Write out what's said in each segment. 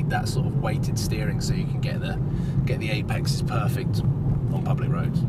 that sort of weighted steering, so you can get the apexes perfect on public roads.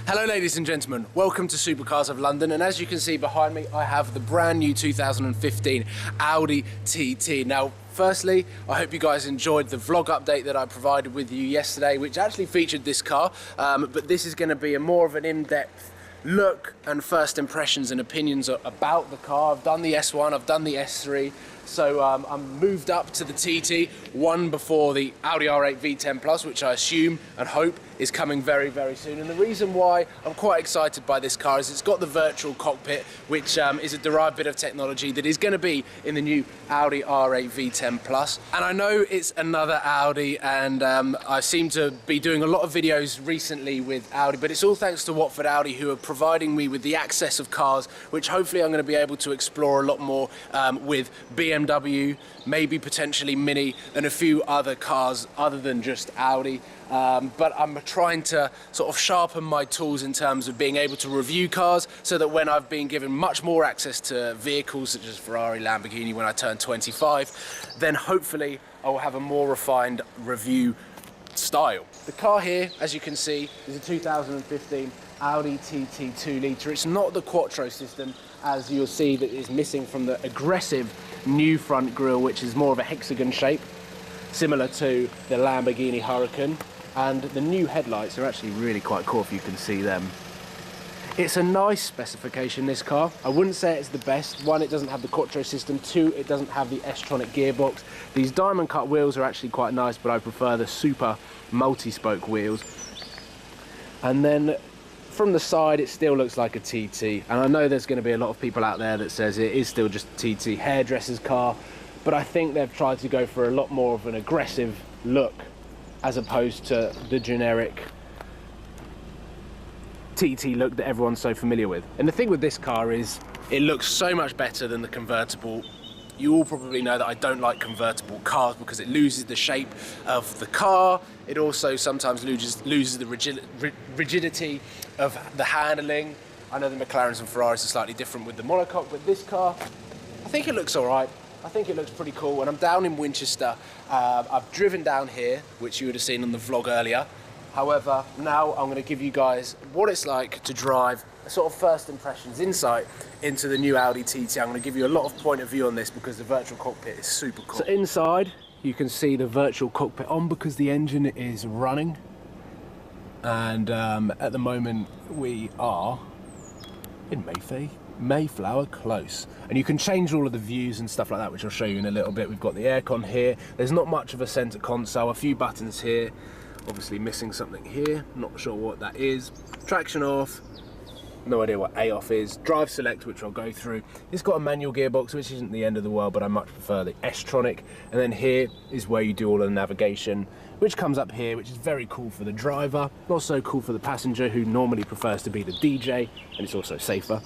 Hello ladies and gentlemen, welcome to Supercars of London, and as you can see behind me I have the brand new 2015 Audi TT. Now firstly, I hope you guys enjoyed the vlog update that I provided with you yesterday, which actually featured this car, but this is going to be a more of an in-depth look and first impressions and opinions about the car. I've done the S1, I've done the S3, so I'm moved up to the TT, one before the Audi R8 V10 Plus, which I assume and hope is coming very, very soon. And the reason why I'm quite excited by this car is it's got the virtual cockpit, which is a derived bit of technology that is going to be in the new Audi R8 V10 Plus. And I know it's another Audi, and I seem to be doing a lot of videos recently with Audi, but it's all thanks to Watford Audi, who are providing me with the access of cars, which hopefully I'm going to be able to explore a lot more with BMW, maybe potentially Mini, and a few other cars other than just Audi. But I'm trying to sort of sharpen my tools in terms of being able to review cars, so that when I've been given much more access to vehicles such as Ferrari, Lamborghini when I turn 25, then hopefully I will have a more refined review style. The car here, as you can see, is a 2015 Audi TT 2 litre. It's not the Quattro system, as you'll see, that is missing from the aggressive new front grille, which is more of a hexagon shape, similar to the Lamborghini Huracan. And the new headlights are actually really quite cool, if you can see them. It's a nice specification, this car. I wouldn't say it's the best. One, it doesn't have the Quattro system. Two, it doesn't have the S-tronic gearbox. These diamond cut wheels are actually quite nice, but I prefer the super multi-spoke wheels. And then from the side, it still looks like a TT. And I know there's going to be a lot of people out there that says it is still just a TT hairdresser's car, but I think they've tried to go for a lot more of an aggressive look, as opposed to the generic TT look that everyone's so familiar with. And the thing with this car is it looks so much better than the convertible. You all probably know that I don't like convertible cars because it loses the shape of the car. It also sometimes loses the rigidity of the handling. I know the McLarens and Ferraris are slightly different with the monocoque, but this car, I think it looks all right. I think it looks pretty cool. When I'm down in Winchester, I've driven down here, which you would have seen on the vlog earlier. However, now I'm going to give you guys what it's like to drive, a sort of first impressions, insight into the new Audi TT. I'm going to give you a lot of point of view on this because the virtual cockpit is super cool. So inside, you can see the virtual cockpit on because the engine is running. And at the moment, we are in Mayflower Close, and you can change all of the views and stuff like that, which I'll show you in a little bit. We've got the aircon here. There's not much of a center console, a few buttons here, obviously missing something here, not sure what that is. Traction off, no idea what A off is. Drive select, which I'll go through. It's got a manual gearbox, which isn't the end of the world, but I much prefer the S-tronic. And then here is where you do all of the navigation, which comes up here, which is very cool for the driver, not so cool for the passenger, who normally prefers to be the DJ, and it's also safer.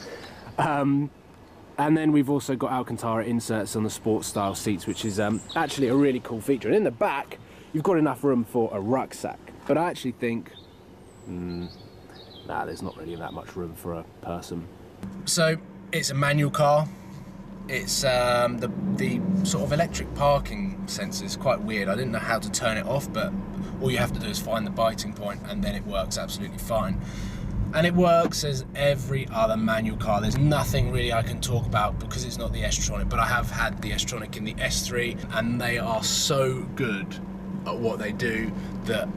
And then we've also got Alcantara inserts on the sports style seats, which is actually a really cool feature. And in the back, you've got enough room for a rucksack. But I actually think, nah, there's not really that much room for a person. So it's a manual car. It's the sort of electric parking sensor is quite weird. I didn't know how to turn it off, but all you have to do is find the biting point and then it works absolutely fine. And it works as every other manual car. There's nothing really I can talk about because it's not the S-tronic, but I have had the S-tronic in the S3, and they are so good at what they do that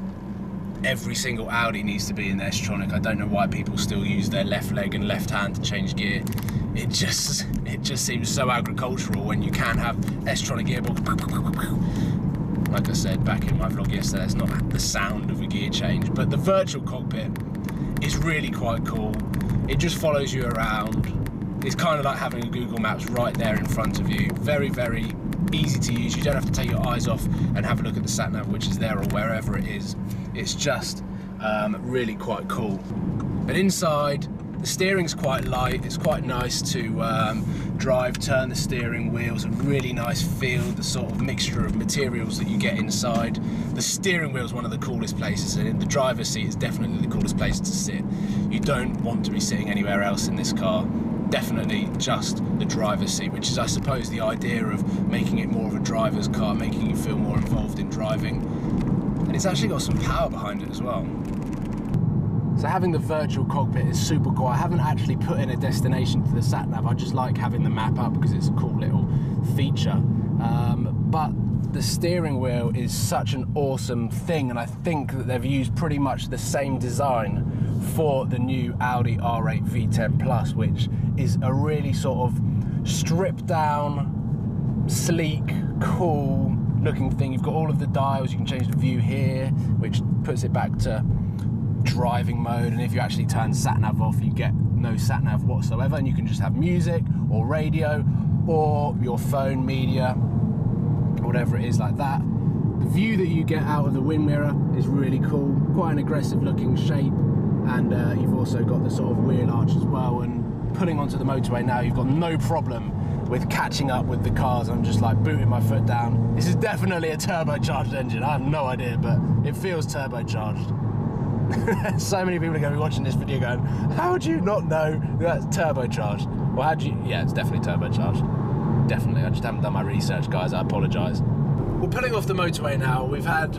every single Audi needs to be in the S-tronic. I don't know why people still use their left leg and left hand to change gear. It just seems so agricultural when you can have S-tronic gearbox. Like I said back in my vlog yesterday, it's not the sound of a gear change, but the virtual cockpit is really quite cool. It just follows you around. It's kind of like having a Google Maps right there in front of you. Very, very easy to use. You don't have to take your eyes off and have a look at the sat nav, which is there, or wherever it is. It's just really quite cool. But inside, The steering's quite light, it's quite nice to drive, turn the steering wheels, a really nice feel, the sort of mixture of materials that you get inside. The steering wheel is one of the coolest places, and the driver's seat is definitely the coolest place to sit. You don't want to be sitting anywhere else in this car. Definitely just the driver's seat, which is, I suppose, the idea of making it more of a driver's car, making you feel more involved in driving. And it's actually got some power behind it as well. So having the virtual cockpit is super cool. I haven't actually put in a destination to the sat-nav. I just like having the map up because it's a cool little feature. But the steering wheel is such an awesome thing, and I think that they've used pretty much the same design for the new Audi R8 V10 Plus, which is a really sort of stripped down, sleek, cool looking thing. You've got all of the dials, you can change the view here, which puts it back to driving mode, and if you actually turn sat-nav off, you get no sat-nav whatsoever, and you can just have music or radio or your phone media, whatever it is like that. The view that you get out of the wind mirror is really cool, quite an aggressive looking shape, and you've also got the sort of wheel arch as well. And pulling onto the motorway now, you've got no problem with catching up with the cars. I'm just like booting my foot down. This is definitely a turbocharged engine. I have no idea, but it feels turbocharged. So many people are going to be watching this video going, how do you not know that's turbocharged? Well, how do you... Yeah, it's definitely turbocharged. Definitely. I just haven't done my research, guys. I apologise. We're pulling off the motorway now. We've had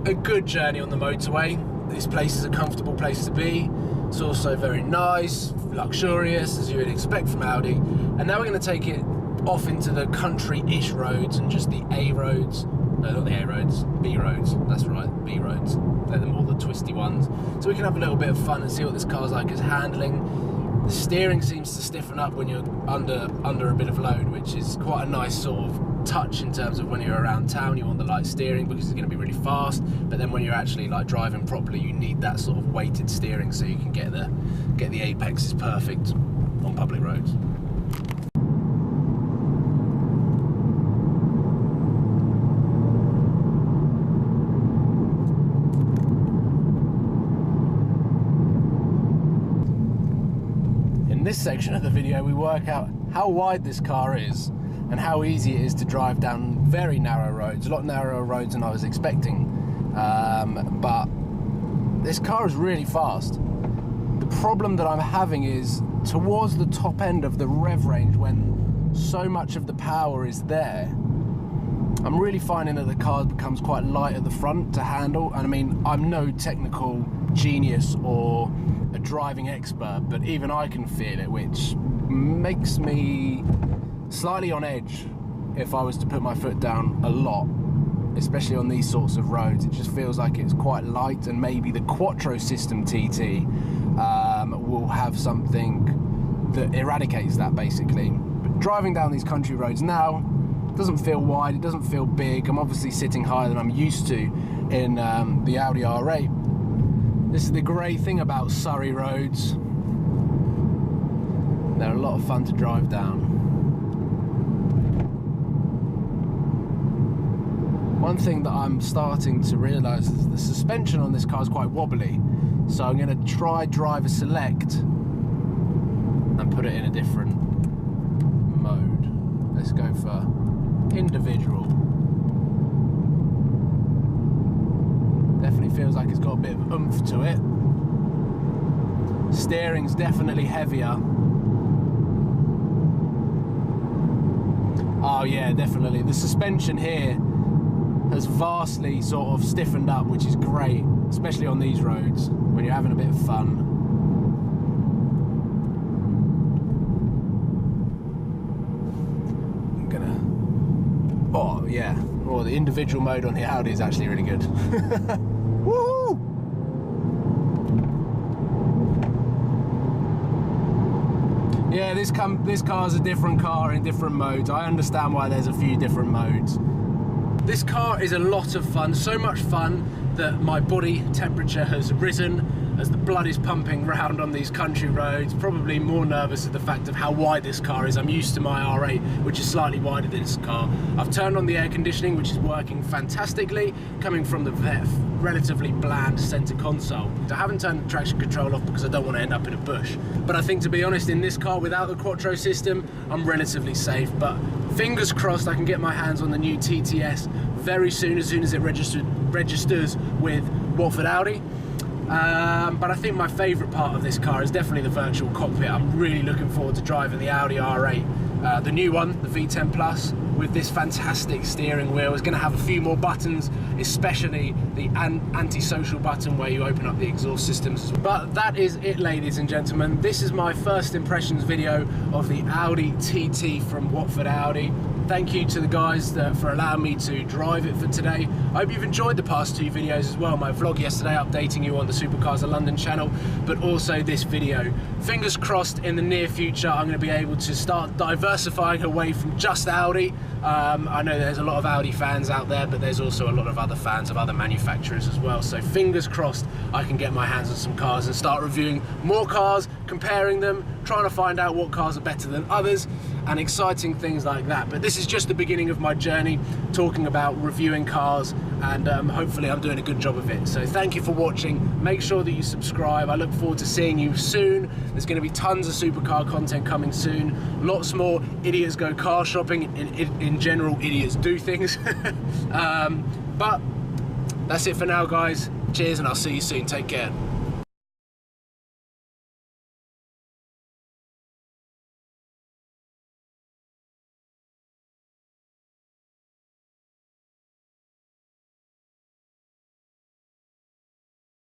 a good journey on the motorway. This place is a comfortable place to be. It's also very nice, luxurious, as you would expect from Audi. And now we're going to take it off into the country-ish roads and just the A roads. No, not the A roads, B roads. That's right, B roads. They're the more the twisty ones. So we can have a little bit of fun and see what this car's like as handling. The steering seems to stiffen up when you're under a bit of load, which is quite a nice sort of touch in terms of when you're around town. You want the light steering because it's going to be really fast, but then when you're actually like driving properly, you need that sort of weighted steering so you can get the apexes perfect on public roads. In this section of the video, we work out how wide this car is and how easy it is to drive down very narrow roads, a lot narrower roads than I was expecting. But this car is really fast. The problem that I'm having is towards the top end of the rev range, when so much of the power is there, I'm really finding that the car becomes quite light at the front to handle. And I mean, I'm no technical genius or a driving expert, but even I can feel it, which makes me slightly on edge if I was to put my foot down a lot, especially on these sorts of roads. It just feels like it's quite light, and maybe the Quattro system TT will have something that eradicates that, basically. But driving down these country roads now, it doesn't feel wide, it doesn't feel big. I'm obviously sitting higher than I'm used to in the Audi R8. This is the great thing about Surrey roads. They're a lot of fun to drive down. One thing that I'm starting to realise is the suspension on this car is quite wobbly. So I'm going to try driver select and put it in a different mode. Let's go for individual. Definitely feels like it's got a bit of oomph to it. Steering's definitely heavier. Oh yeah, definitely. The suspension here has vastly sort of stiffened up, which is great, especially on these roads when you're having a bit of fun. I'm gonna... Oh yeah, oh, the individual mode on the Audi is actually really good. Woohoo! Yeah, this car's a different car in different modes. I understand why there's a few different modes. This car is a lot of fun, so much fun that my body temperature has risen as the blood is pumping round on these country roads. Probably more nervous at the fact of how wide this car is. I'm used to my R8, which is slightly wider than this car. I've turned on the air conditioning, which is working fantastically, coming from the relatively bland center console. I haven't turned the traction control off because I don't want to end up in a bush. But I think, to be honest, in this car without the Quattro system, I'm relatively safe. But fingers crossed I can get my hands on the new TTS very soon, as soon as it registers with Watford Audi. But I think my favourite part of this car is definitely the virtual cockpit. I'm really looking forward to driving the Audi R8, the new one, the V10 Plus, with this fantastic steering wheel. It's going to have a few more buttons, especially the anti-social button where you open up the exhaust systems. But that is it, ladies and gentlemen. This is my first impressions video of the Audi TT from Watford Audi. Thank you to the guys for allowing me to drive it for today. I hope you've enjoyed the past two videos as well. My vlog yesterday updating you on the Supercars of London channel, but also this video. Fingers crossed in the near future I'm going to be able to start diversifying away from just Audi. I know there's a lot of Audi fans out there, but there's also a lot of other fans of other manufacturers as well. So fingers crossed I can get my hands on some cars and start reviewing more cars, comparing them, trying to find out what cars are better than others, and exciting things like that. But this is just the beginning of my journey, talking about reviewing cars, and hopefully I'm doing a good job of it. So thank you for watching. Make sure that you subscribe. I look forward to seeing you soon. There's going to be tons of supercar content coming soon. Lots more idiots go car shopping. In general, idiots do things. But that's it for now, guys. Cheers, and I'll see you soon. Take care.